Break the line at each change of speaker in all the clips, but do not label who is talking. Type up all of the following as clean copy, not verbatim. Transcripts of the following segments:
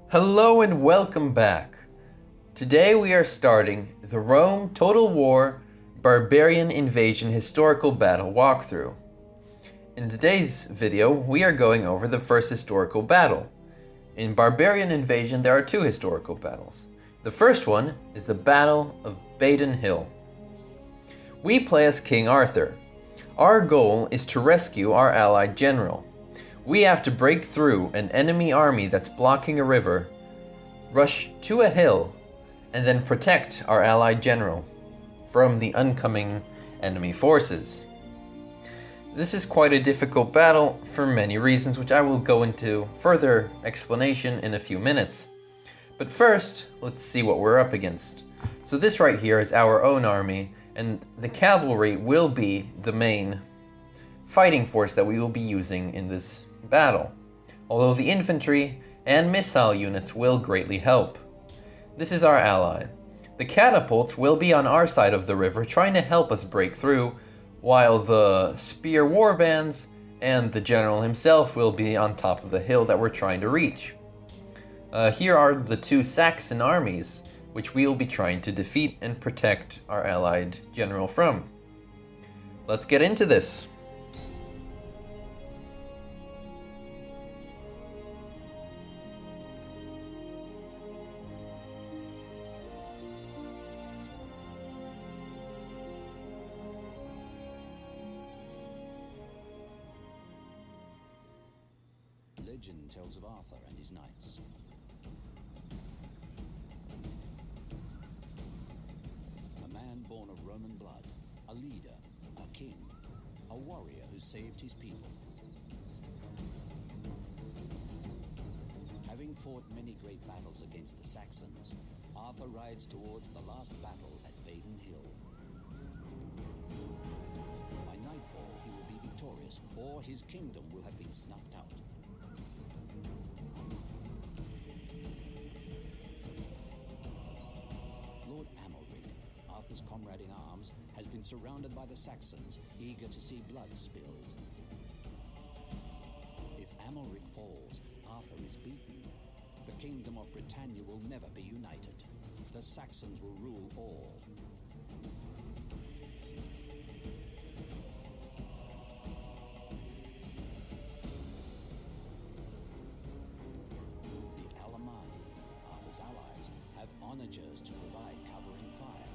Hello and welcome back. Today we are starting the Rome Total War Barbarian Invasion Historical Battle walkthrough. In today's video, we are going over the first historical battle. In Barbarian Invasion, there are two historical battles. The first one is the Battle of Badon Hill. We play as King Arthur. Our goal is to rescue our allied general. We have to break through an enemy army that's blocking a river, rush to a hill, and then protect our allied general from the oncoming enemy forces. This is quite a difficult battle for many reasons, which I will go into further explanation in a few minutes. But first, let's see what we're up against. So this right here is our own army, and the cavalry will be the main fighting force that we will be using in this battle, although the infantry and missile units will greatly help. This is our ally. The catapults will be on our side of the river trying to help us break through, while the spear warbands and the general himself will be on top of the hill that we're trying to reach. Here are the two Saxon armies, which we will be trying to defeat and protect our allied general from. Let's get into this.
Legend tells of Arthur and his knights. A man born of Roman blood, a leader, a king, a warrior who saved his people. Having fought many great battles against the Saxons, Arthur rides towards the last battle at Badon Hill. By nightfall, he will be victorious, or his kingdom will have been snuffed out. Lord Amalric, Arthur's comrade in arms, has been surrounded by the Saxons, eager to see blood spilled. If Amalric falls, Arthur is beaten. The kingdom of Britannia will never be united. The Saxons will rule all. Arthur's allies, have onagers to provide covering fire.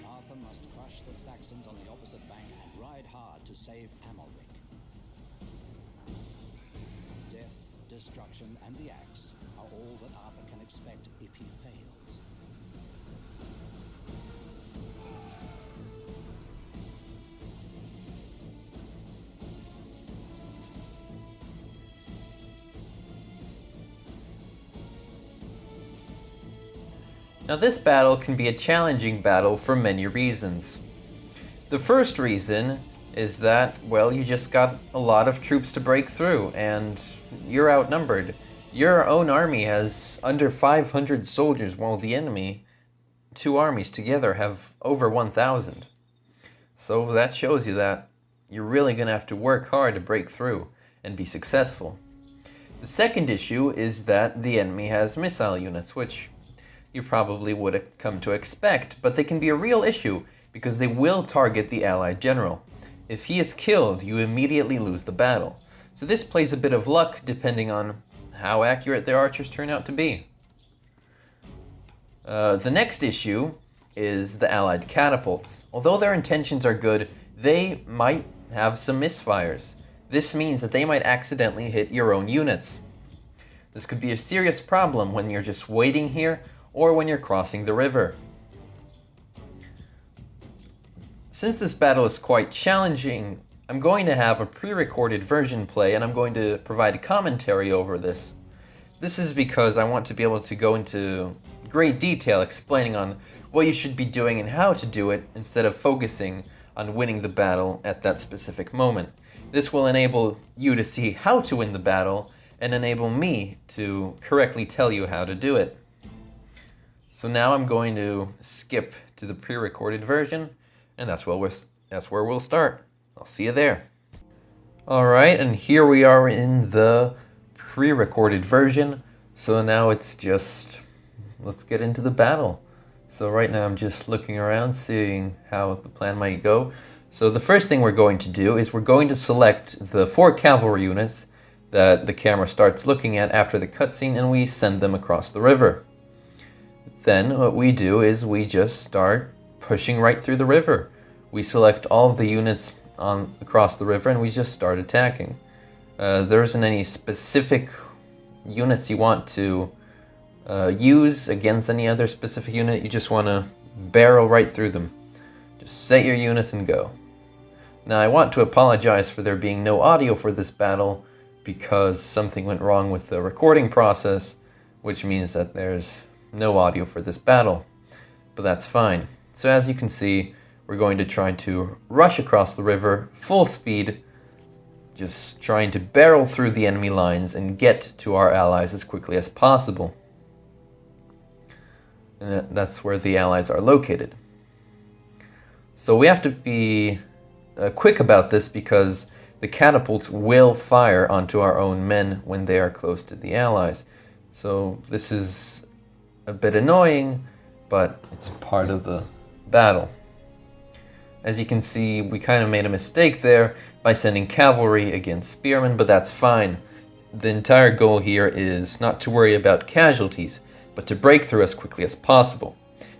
Arthur must crush the Saxons on the opposite bank and ride hard to save Amalric. Death, destruction, and the axe are all that Arthur can expect if he fails.
Now this battle can be a challenging battle for many reasons. The first reason is that, well, you just got a lot of troops to break through and you're outnumbered. Your own army has under 500 soldiers while the enemy, two armies together, have over 1,000. So that shows you that you're really going to have to work hard to break through and be successful. The second issue is that the enemy has missile units, which you probably would have come to expect, but they can be a real issue because they will target the allied general. If he is killed, you immediately lose the battle. So this plays a bit of luck depending on how accurate their archers turn out to be. The next issue is the allied catapults. Although their intentions are good, they might have some misfires. This means that they might accidentally hit your own units. This could be a serious problem when you're just waiting here or when you're crossing the river. Since this battle is quite challenging, I'm going to have a pre-recorded version play and I'm going to provide a commentary over this. This is because I want to be able to go into great detail explaining on what you should be doing and how to do it instead of focusing on winning the battle at that specific moment. This will enable you to see how to win the battle and enable me to correctly tell you how to do it. So now I'm going to skip to the pre-recorded version, and that's where we'll start. I'll see you there. Alright, and here we are in the pre-recorded version, so now it's just, let's get into the battle. So right now I'm just looking around, seeing how the plan might go. So the first thing we're going to do is we're going to select the 4 cavalry units that the camera starts looking at after the cutscene, and we send them across the river. Then what we do is we just start pushing right through the river. We select all of the units across the river and we just start attacking. There isn't any specific units you want to use against any other specific unit. You just want to barrel right through them. Just set your units and go. Now I want to apologize for there being no audio for this battle because something went wrong with the recording process, which means that there's no audio for this battle, but that's fine. So as you can see, we're going to try to rush across the river full speed, just trying to barrel through the enemy lines and get to our allies as quickly as possible. And that's where the allies are located. So we have to be quick about this because the catapults will fire onto our own men when they are close to the allies. So this is a bit annoying, but it's part of the battle. As you can see, we kind of made a mistake there by sending cavalry against spearmen, but that's fine. The entire goal here is not to worry about casualties, but to break through as quickly as possible.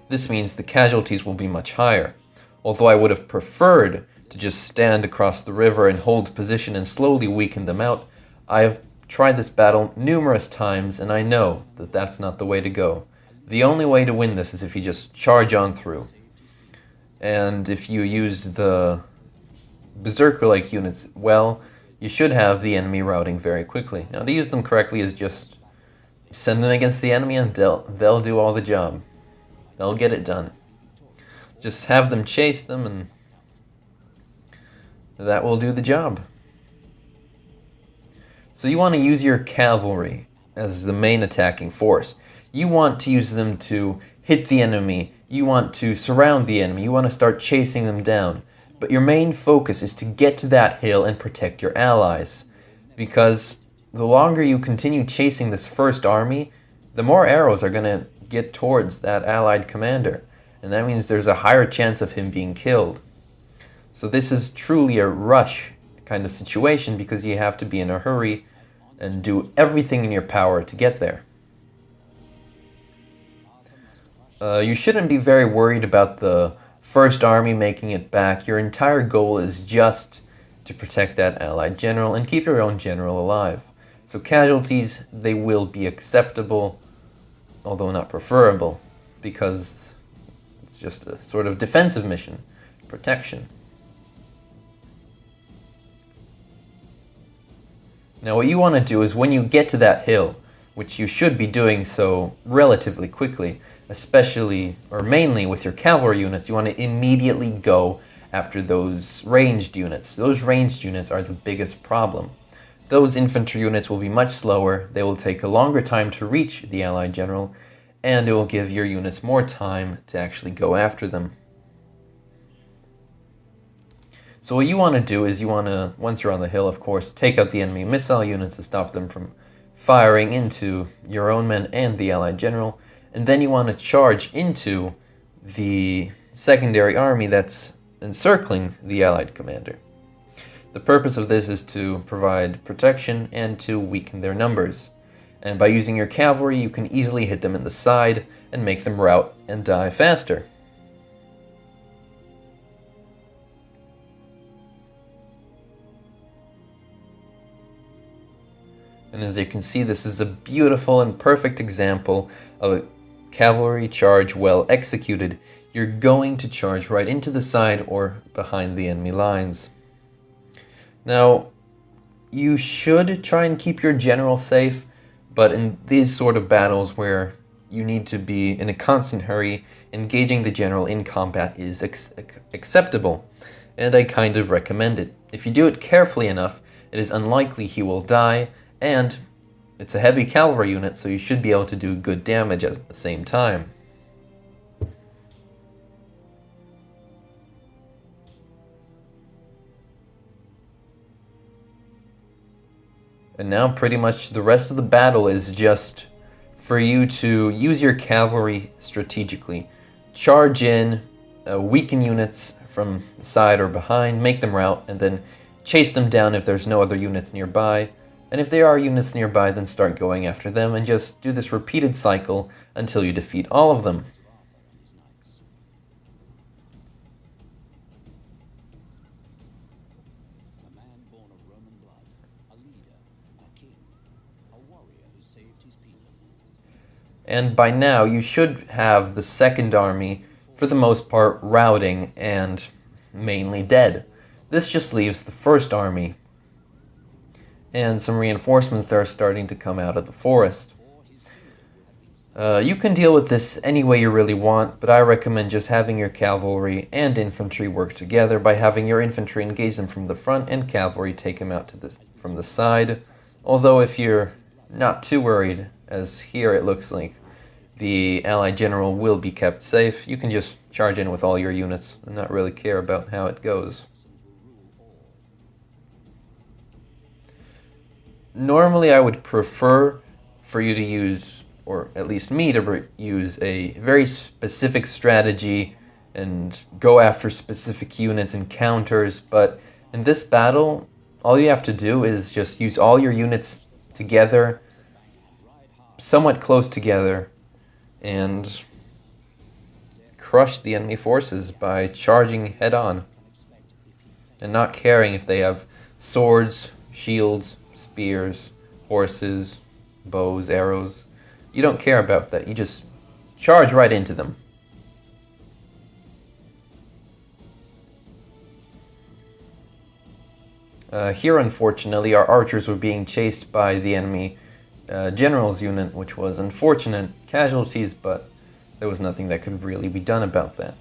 This means the casualties will be much higher. Although I would have preferred to just stand across the river and hold position and slowly weaken them out, I have tried this battle numerous times and I know that that's not the way to go. The only way to win this is if you just charge on through. And if you use the berserker-like units well, you should have the enemy routing very quickly. Now to use them correctly is just send them against the enemy and they'll do all the job. They'll get it done. Just have them chase them and that will do the job. So you want to use your cavalry as the main attacking force. You want to use them to hit the enemy. You want to surround the enemy. You want to start chasing them down. But your main focus is to get to that hill and protect your allies. Because the longer you continue chasing this first army, the more arrows are going to get towards that allied commander. And that means there's a higher chance of him being killed. So this is truly a rush kind of situation because you have to be in a hurry and do everything in your power to get there. You shouldn't be very worried about the first army making it back. Your entire goal is just to protect that allied general and keep your own general alive. So casualties, they will be acceptable, although not preferable, because it's just a sort of defensive mission, protection. Now what you want to do is when you get to that hill, which you should be doing so relatively quickly, especially or mainly with your cavalry units, you want to immediately go after those ranged units. Those ranged units are the biggest problem. Those infantry units will be much slower, they will take a longer time to reach the allied general, and it will give your units more time to actually go after them. So what you want to do is you want to, once you're on the hill of course, take out the enemy missile units to stop them from firing into your own men and the allied general, and then you want to charge into the secondary army that's encircling the allied commander. The purpose of this is to provide protection and to weaken their numbers. And by using your cavalry, you can easily hit them in the side and make them rout and die faster. And as you can see, this is a beautiful and perfect example of a cavalry charge well executed. You're going to charge right into the side or behind the enemy lines. Now, you should try and keep your general safe, but in these sort of battles where you need to be in a constant hurry, engaging the general in combat is acceptable, and I kind of recommend it. If you do it carefully enough, it is unlikely he will die, and it's a heavy cavalry unit, so you should be able to do good damage at the same time. And now pretty much the rest of the battle is just for you to use your cavalry strategically. Charge in, weaken units from the side or behind, make them rout, and then chase them down if there's no other units nearby. And if there are units nearby, then start going after them and just do this repeated cycle until you defeat all of them.
A man born of Roman blood, a leader, a king, a warrior who saved his people.
And by now, you should have the second army, for the most part, routing and mainly dead. This just leaves the first army and some reinforcements that are starting to come out of the forest. You can deal with this any way you really want, but I recommend just having your cavalry and infantry work together by having your infantry engage them from the front and cavalry take them out from the side. Although if you're not too worried, as here it looks like the Allied general will be kept safe, you can just charge in with all your units and not really care about how it goes. Normally I would prefer for you to use, or at least me to use, a very specific strategy and go after specific units and counters, but in this battle, all you have to do is just use all your units together, somewhat close together, and crush the enemy forces by charging head on and not caring if they have swords, shields, spears, horses, bows, arrows. You don't care about that. You just charge right into them. Here, unfortunately, our archers were being chased by the enemy general's unit, which was unfortunate casualties, but there was nothing that could really be done about that.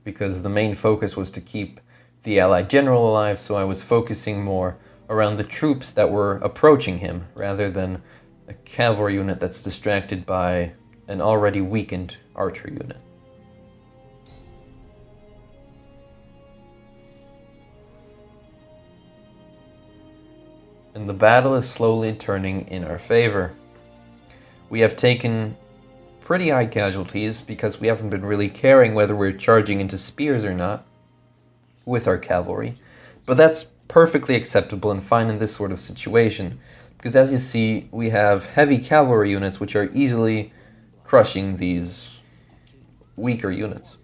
Because the main focus was to keep the Allied general alive, so I was focusing more around the troops that were approaching him, rather than a cavalry unit that's distracted by an already weakened archer unit. And the battle is slowly turning in our favor. We have taken pretty high casualties because we haven't been really caring whether we're charging into spears or not with our cavalry, but that's perfectly acceptable and fine in this sort of situation, because as you see, we have heavy cavalry units which are easily crushing these weaker units.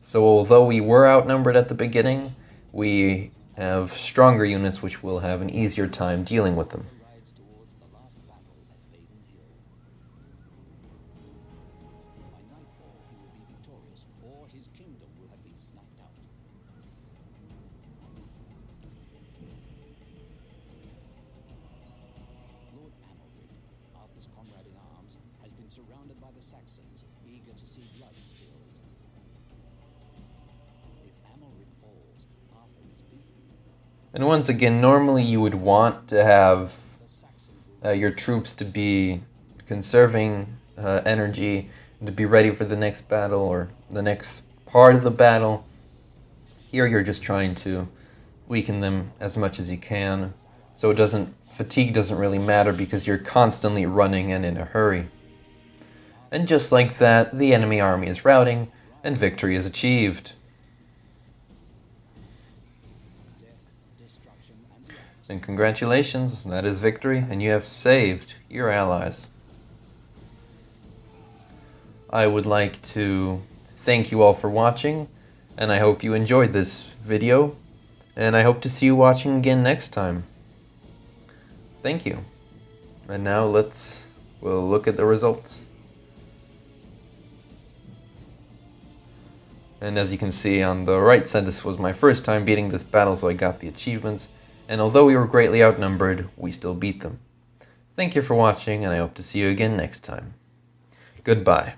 So although we were outnumbered at the beginning, we have stronger units which will have an easier time dealing with them.
Rides towards the last battle at Badon Hill. By nightfall, he will be victorious, or his kingdom will have been snuffed out. Lord Amalric, Arthur's comrade in arms, has been surrounded by the Saxons, eager to see blood spilled. If Amalric falls, Arthur is beaten.
And once again, normally you would want to have your troops to be conserving energy and to be ready for the next battle or the next part of the battle. Here you're just trying to weaken them as much as you can, so fatigue doesn't really matter because you're constantly running and in a hurry. And just like that, the enemy army is routing and victory is achieved. And congratulations, that is victory, and you have saved your allies. I would like to thank you all for watching, and I hope you enjoyed this video, and I hope to see you watching again next time. Thank you. And now we'll look at the results. And as you can see on the right side, this was my first time beating this battle, so I got the achievements. And although we were greatly outnumbered, we still beat them. Thank you for watching, and I hope to see you again next time. Goodbye.